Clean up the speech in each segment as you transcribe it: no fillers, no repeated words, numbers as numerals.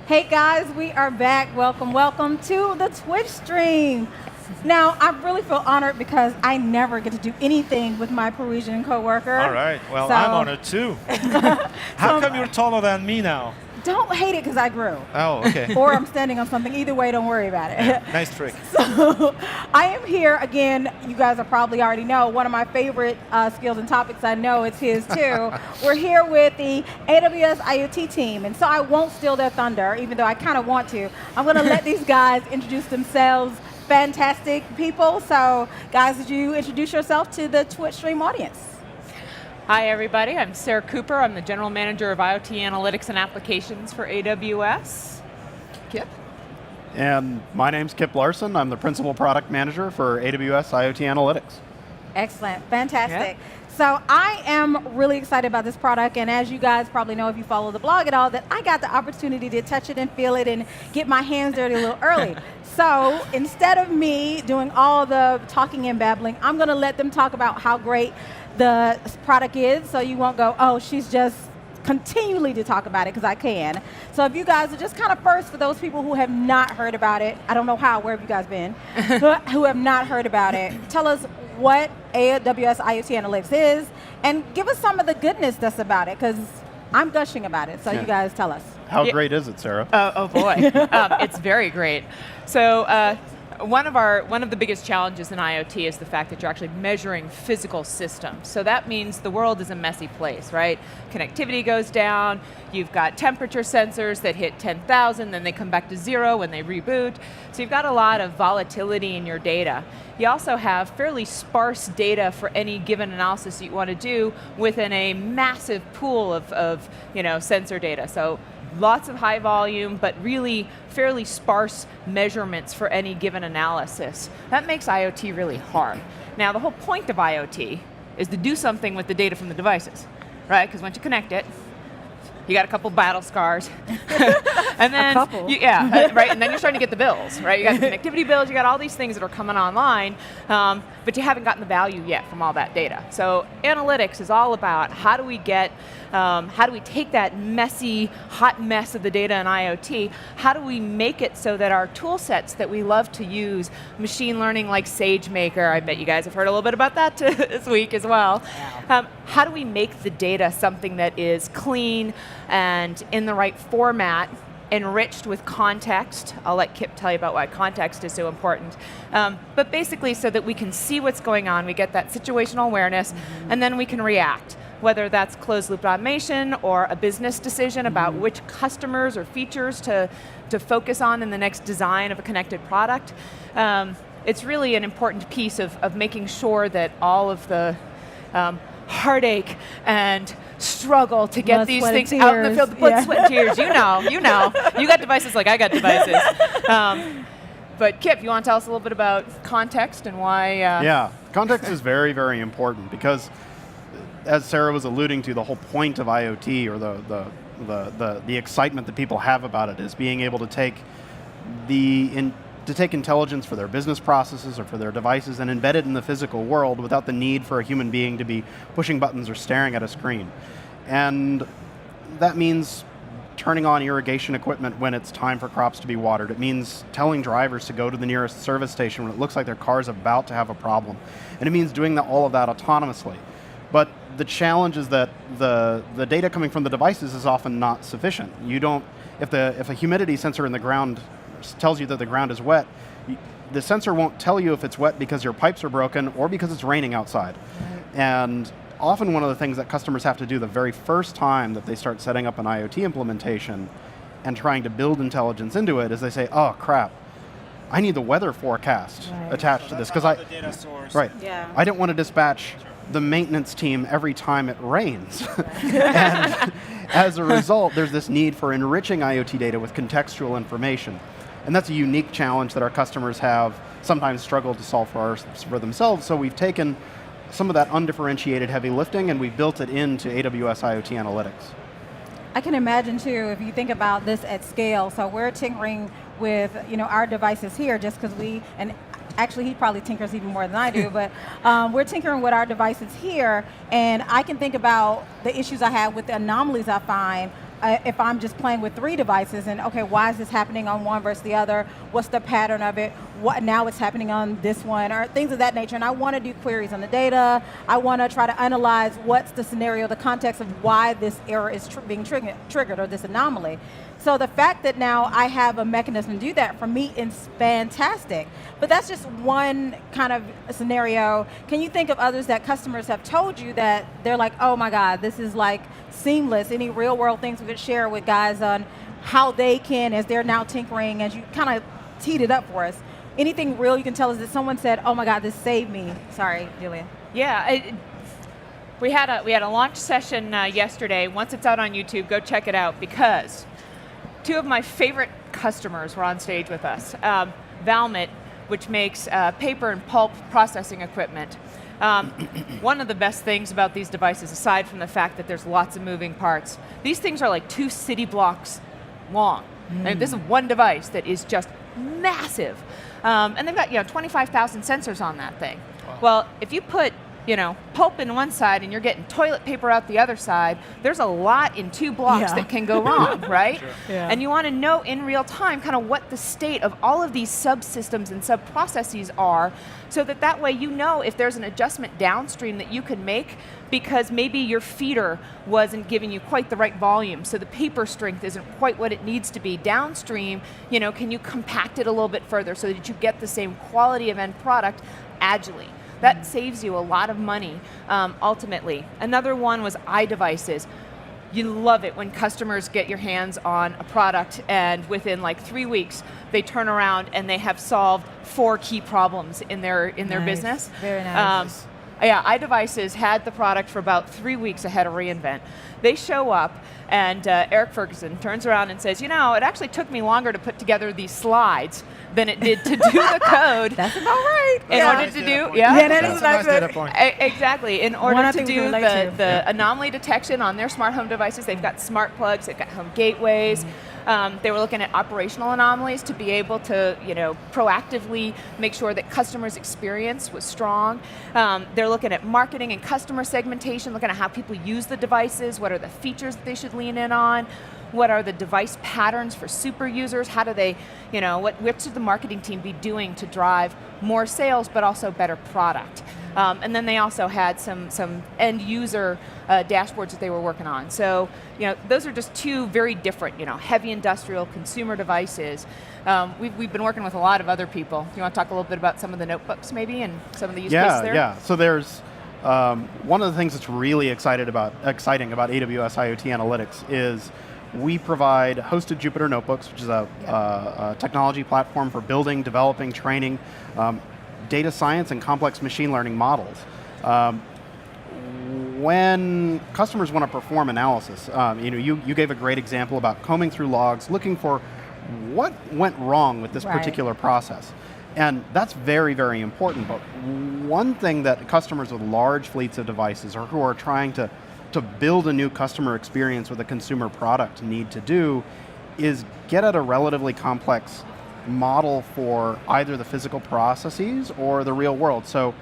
Hey guys, we are back. Welcome, welcome to the Twitch stream. Now, I really feel honored because I never get to do anything with my Parisian coworker. All right, well, I'm honored too. How come you're taller than me now? Don't hate it because I grew. Oh, okay. Or I'm standing on something. Either way, don't worry about it. Yeah, nice trick. So, I am here again. You guys are probably already know one of my favorite skills and topics. I know it's his too. We're here with the AWS IoT team, and so I won't steal their thunder, even though I kind of want to. I'm going to let these guys introduce themselves. Fantastic people. So, guys, would you introduce yourself to the Twitch stream audience? Hi, everybody. I'm Sarah Cooper. I'm the General Manager of IoT Analytics and Applications for AWS. Kip? And my name's Kip Larson. I'm the Principal Product Manager for AWS IoT Analytics. Excellent. Fantastic. Yep. So I am really excited about this product, and as you guys probably know if you follow the blog at all, that I got the opportunity to touch it and feel it and get my hands dirty a little early. So instead of me doing all the talking and babbling, I'm going to let them talk about how great the product is, so you won't go, oh, she's just continually to talk about it, because I can. So if you guys are just kind of first, for those people who have not heard about it, I don't know how, where have you guys been, who have not heard about it, tell us what AWS IoT Analytics is, and give us some of the goodness that's about it, because I'm gushing about it, so you guys tell us. How great is it, Sarah? Oh boy, it's very great. So one of the biggest challenges in IoT is the fact that you're actually measuring physical systems. So that means the world is a messy place, right? Connectivity goes down, you've got temperature sensors that hit 10,000, then they come back to 0 when they reboot. So you've got a lot of volatility in your data. You also have fairly sparse data for any given analysis that you want to do within a massive pool of sensor data. So lots of high volume, but really fairly sparse measurements for any given analysis. That makes IoT really hard. Now, the whole point of IoT is to do something with the data from the devices, right? Because once you connect it, you got a couple battle scars. And then, right? And then you're starting to get the bills, right? You got the connectivity bills, you got all these things that are coming online, but you haven't gotten the value yet from all that data. So analytics is all about how do we take that messy, hot mess of the data in IoT, how do we make it so that our tool sets that we love to use, machine learning like SageMaker, I bet you guys have heard a little bit about that this week as well. How do we make the data something that is clean and in the right format, enriched with context? I'll let Kip tell you about why context is so important. But basically so that we can see what's going on, we get that situational awareness, and then we can react. Whether that's closed loop automation or a business decision about which customers or features to focus on in the next design of a connected product. It's really an important piece of making sure that all of the heartache and struggle to get these things out in the field, blood, sweat, and tears. You know. You got devices like I got devices. But Kip, you want to tell us a little bit about context and why? Yeah, context is very, very important because, as Sarah was alluding to, the whole point of IoT, or the excitement that people have about it, is being able to take intelligence for their business processes or for their devices and embed it in the physical world without the need for a human being to be pushing buttons or staring at a screen. And that means turning on irrigation equipment when it's time for crops to be watered. It means telling drivers to go to the nearest service station when it looks like their car's about to have a problem. And it means doing all of that autonomously. But the challenge is that the data coming from the devices is often not sufficient. If a humidity sensor in the ground tells you that the ground is wet, the sensor won't tell you if it's wet because your pipes are broken or because it's raining outside. Right. And often one of the things that customers have to do the very first time that they start setting up an IoT implementation and trying to build intelligence into it is they say, oh crap, I need the weather forecast attached to this, because I don't want to dispatch the maintenance team every time it rains. And as a result, there's this need for enriching IoT data with contextual information. And that's a unique challenge that our customers have sometimes struggled to solve for themselves. So we've taken some of that undifferentiated heavy lifting and we've built it into AWS IoT Analytics. I can imagine too, if you think about this at scale, so we're tinkering with our devices here just because and actually he probably tinkers even more than I do, but we're tinkering with our devices here, and I can think about the issues I have with the anomalies I find if I'm just playing with 3 devices and, okay, why is this happening on one versus the other? What's the pattern of it? What now it's happening on this one, or things of that nature. And I want to do queries on the data. I want to try to analyze what's the scenario, the context of why this error is being triggered, or this anomaly. So the fact that now I have a mechanism to do that, for me, is fantastic. But that's just one kind of scenario. Can you think of others that customers have told you that they're like, oh my God, this is like seamless? Any real world things we could share with guys on how they can, as they're now tinkering, as you kind of teed it up for us, anything real you can tell us that someone said, oh my God, this saved me? Sorry, Julia. Yeah, we had a launch session yesterday. Once it's out on YouTube, go check it out, because 2 of my favorite customers were on stage with us. Valmet, which makes paper and pulp processing equipment. One of the best things about these devices, aside from the fact that there's lots of moving parts, these things are like 2 city blocks long. And this is one device that is just massive. And they've got 25,000 sensors on that thing. Wow. Well, if you put pulp in one side and you're getting toilet paper out the other side, there's a lot in 2 blocks that can go wrong, right? Sure. Yeah. And you want to know in real time kind of what the state of all of these subsystems and sub-processes are, so that way you know if there's an adjustment downstream that you can make, because maybe your feeder wasn't giving you quite the right volume, so the paper strength isn't quite what it needs to be. Downstream, can you compact it a little bit further so that you get the same quality of end product agilely? That saves you a lot of money, ultimately. Another one was iDevices. You love it when customers get your hands on a product and within like 3 weeks, they turn around and they have solved 4 key problems in their business. Very nice. Yeah, iDevices had the product for about 3 weeks ahead of reInvent. They show up, and Eric Ferguson turns around and says, it actually took me longer to put together these slides than it did to do the code. That's about right. In order to do, that's a nice data point. Exactly. In order to do the anomaly detection on their smart home devices, they've got smart plugs, they've got home gateways. They were looking at operational anomalies to be able to, proactively make sure that customers' experience was strong. They're looking at marketing and customer segmentation, looking at how people use the devices, what are the features that they should lean in on, what are the device patterns for super users, how do they, what should the marketing team be doing to drive more sales but also better product. And then they also had some end user dashboards that they were working on. So, those are just 2 very different, heavy industrial consumer devices. We've been working with a lot of other people. You want to talk a little bit about some of the notebooks maybe and some of the use cases there? Yeah. So there's one of the things that's really exciting about AWS IoT Analytics is we provide hosted Jupyter Notebooks, which is a technology platform for building, developing, training data science and complex machine learning models. When customers want to perform analysis, you gave a great example about combing through logs, looking for what went wrong with this particular process. And that's very, very important. But one thing that customers with large fleets of devices or who are trying to build a new customer experience with a consumer product need to do is get at a relatively complex model for either the physical processes or the real world. So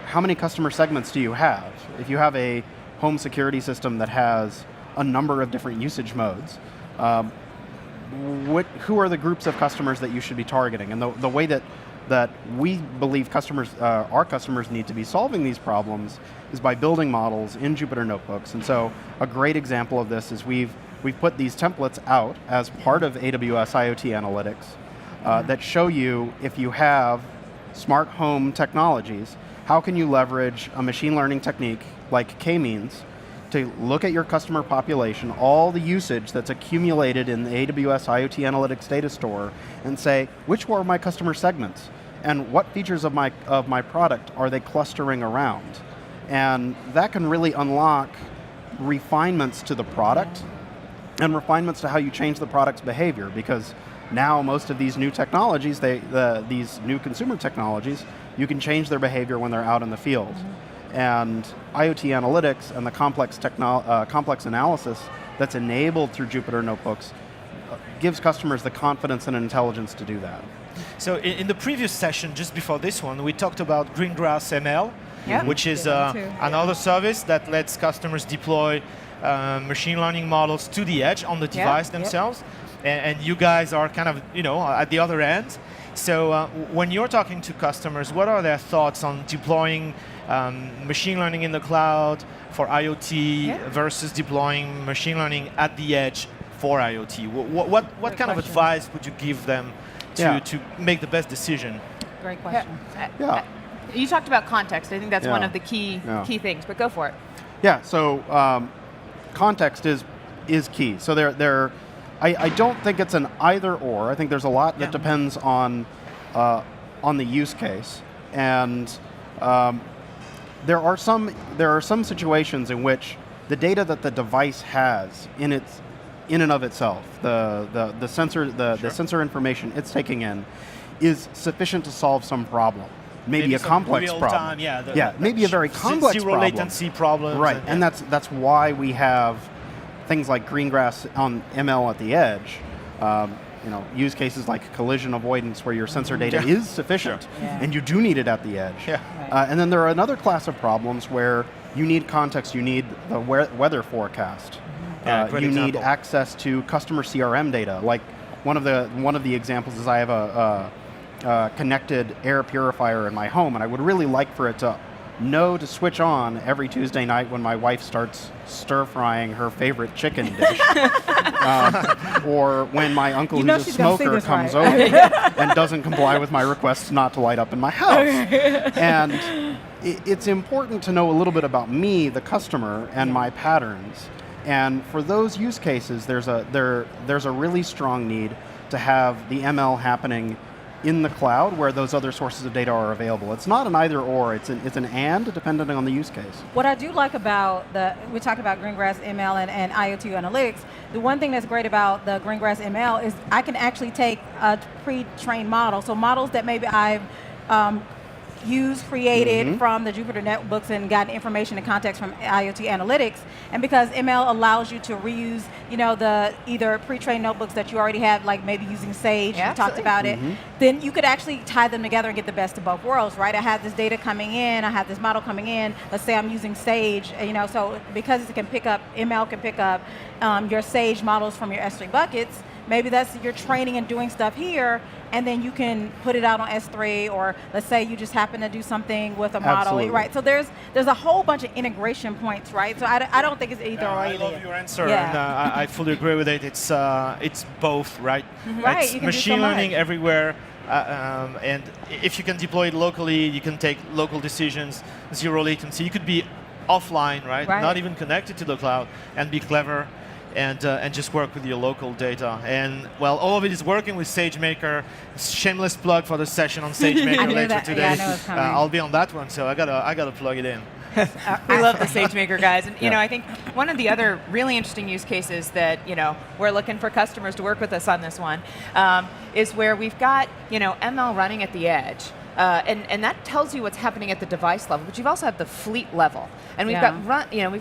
how many customer segments do you have? If you have a home security system that has a number of different usage modes, who are the groups of customers that you should be targeting? And the way that we believe our customers need to be solving these problems is by building models in Jupyter Notebooks. And so a great example of this is we've put these templates out as part of AWS IoT Analytics that show you, if you have smart home technologies, how can you leverage a machine learning technique like K-means to look at your customer population, all the usage that's accumulated in the AWS IoT Analytics data store, and say, which were my customer segments? And what features of my product are they clustering around? And that can really unlock refinements to the product and refinements to how you change the product's behavior, because now most of these new technologies, these new consumer technologies, you can change their behavior when they're out in the field. And IoT analytics and the complex analysis that's enabled through Jupyter Notebooks gives customers the confidence and intelligence to do that. So in the previous session, just before this one, we talked about Greengrass ML, which is another service that lets customers deploy machine learning models to the edge on the device themselves, and you guys are kind of at the other end. So when you're talking to customers, what are their thoughts on deploying machine learning in the cloud for IoT versus deploying machine learning at the edge for IoT? What kind of advice would you give them to make the best decision? Great question. You talked about context. I think that's one of the key things, but go for it. Yeah, so context is key. So I don't think it's an either or. I think there's a lot that depends on the use case, and there are some situations in which the data that the device has in and of itself, the sensor information it's taking in, is sufficient to solve some problem. Maybe a complex problem. Maybe a very complex zero problem. latency problem. Right, and that's why we have things like greengrass on ML at the edge. Use cases like collision avoidance, where your sensor data is sufficient, and you do need it at the edge. And then there are another class of problems where you need context. You need the weather forecast. You need access to customer CRM data. Like one of the examples is I have a connected air purifier in my home, and I would really like for it to know to switch on every Tuesday night when my wife starts stir-frying her favorite chicken dish. Or when my uncle, who's a smoker, comes over and doesn't comply with my requests not to light up in my house. And it's important to know a little bit about me, the customer, and my patterns. And for those use cases, there's a really strong need to have the ML happening in the cloud where those other sources of data are available. It's not an either or, it's an and, depending on the use case. What I do like about we talked about Greengrass ML and IoT analytics, the one thing that's great about the Greengrass ML is I can actually take a pre-trained model, so models that maybe I've created from the Jupyter notebooks and gotten information and context from IoT analytics. And because ML allows you to reuse, the either pre-trained notebooks that you already have, like maybe using Sage, we talked about it, then you could actually tie them together and get the best of both worlds, right? I have this data coming in, I have this model coming in, let's say I'm using Sage, so because ML can pick up your Sage models from your S3 buckets, maybe that's you're training and doing stuff here, and then you can put it out on S3, or let's say you just happen to do something with a model, right? So there's a whole bunch of integration points, right? So I don't think it's either or. I love your answer, and I fully agree with it. It's both, right? Right, it's you can machine do so learning much. everywhere, and if you can deploy it locally, you can take local decisions, zero latency. You could be offline, right? Not even connected to the cloud, and be clever. And just work with your local data. And well, all of it is working with SageMaker. Shameless plug for the session on SageMaker later today. Yeah, I know it's coming. I'll be on that one, so I gotta plug it in. We love the SageMaker guys, and I think one of the other really interesting use cases that we're looking for customers to work with us on this one is where we've got ML running at the edge. And that tells you what's happening at the device level, but you've also have the fleet level, and we've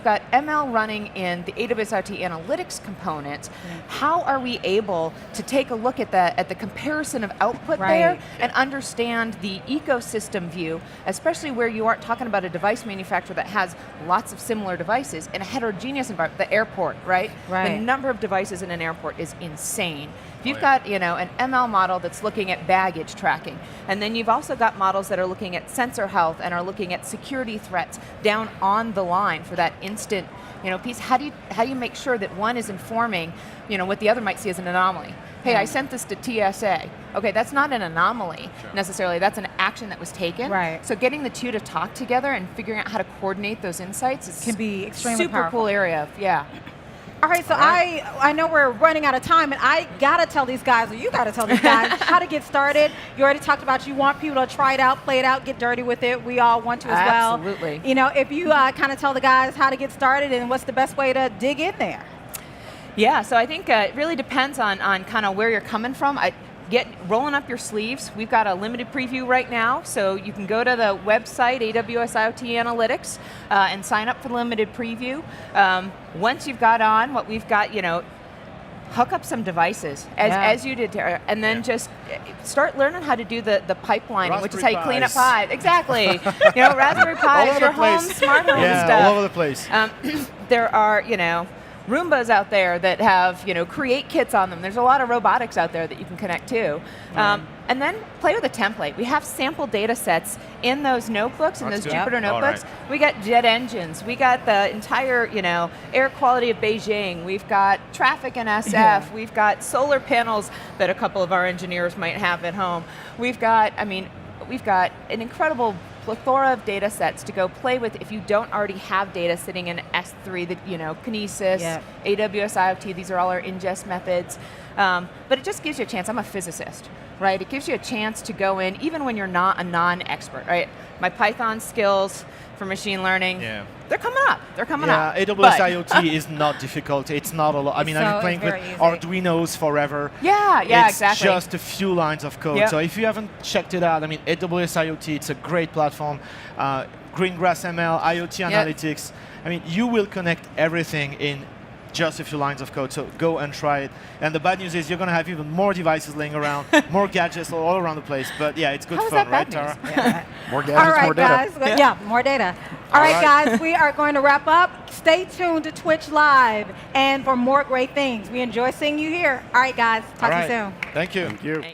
got ML running in the AWS IoT analytics components. How are we able to take a look at the comparison of output there and understand the ecosystem view, especially where you aren't talking about a device manufacturer that has lots of similar devices in a heterogeneous environment? The airport, right? The number of devices in an airport is insane. If you've got an ML model that's looking at baggage tracking, and then you've also got models that are looking at sensor health and are looking at security threats down on the line for that instant piece. How do you make sure that one is informing what the other might see as an anomaly? Hey, I sent this to TSA. Okay, that's not an anomaly necessarily. That's an action that was taken. Right. So getting the two to talk together and figuring out how to coordinate those insights can be extremely super powerful. cool area. All right, so I know we're running out of time, and I gotta tell these guys, or you gotta tell these guys how to get started. You already talked about you want people to try it out, play it out, get dirty with it. We all want to as well. Absolutely. If you kind of tell the guys how to get started and what's the best way to dig in there. Yeah, so I think it really depends on kind of where you're coming from. Rolling up your sleeves. We've got a limited preview right now, so you can go to the website, AWS IoT Analytics, and sign up for the limited preview. Once you've got on what we've got, hook up some devices as you did, Tara, and then just start learning how to do the pipeline, which is how you clean up pies. Exactly. You know, Raspberry Pis, your home smart home stuff. all over the place. There are, you know, Roombas out there that have, you know, create kits on them. There's a lot of robotics out there that you can connect to. And then play with a template. We have sample data sets in those notebooks, in those Jupyter notebooks. Right. We got jet engines. We got the entire, you know, air quality of Beijing. We've got traffic in SF. We've got solar panels that a couple of our engineers might have at home. We've got, I mean, we've got an incredible plethora of data sets to go play with if you don't already have data sitting in S3, that, you know, Kinesis, AWS IoT, these are all our ingest methods. But it just gives you a chance. I'm a physicist, right? It gives you a chance to go in, even when you're not a non-expert, right? My Python skills for machine learning, they're coming up. They're coming up. AWS IoT is not difficult. It's not a lot. I mean, I've been playing with Arduinos forever. Exactly. It's just a few lines of code. So if you haven't checked it out, I mean, AWS IoT, it's a great platform. Greengrass ML, IoT analytics. I mean, you will connect everything in just a few lines of code, so go and try it. And the bad news is you're going to have even more devices laying around, more gadgets all around the place. But yeah, it's good fun, right, Tara? More gadgets, more data. Guys, more data. All right, guys, we are going to wrap up. Stay tuned to Twitch Live and for more great things. We enjoy seeing you here. All right, guys, talk to you soon. Thank you. Thank you.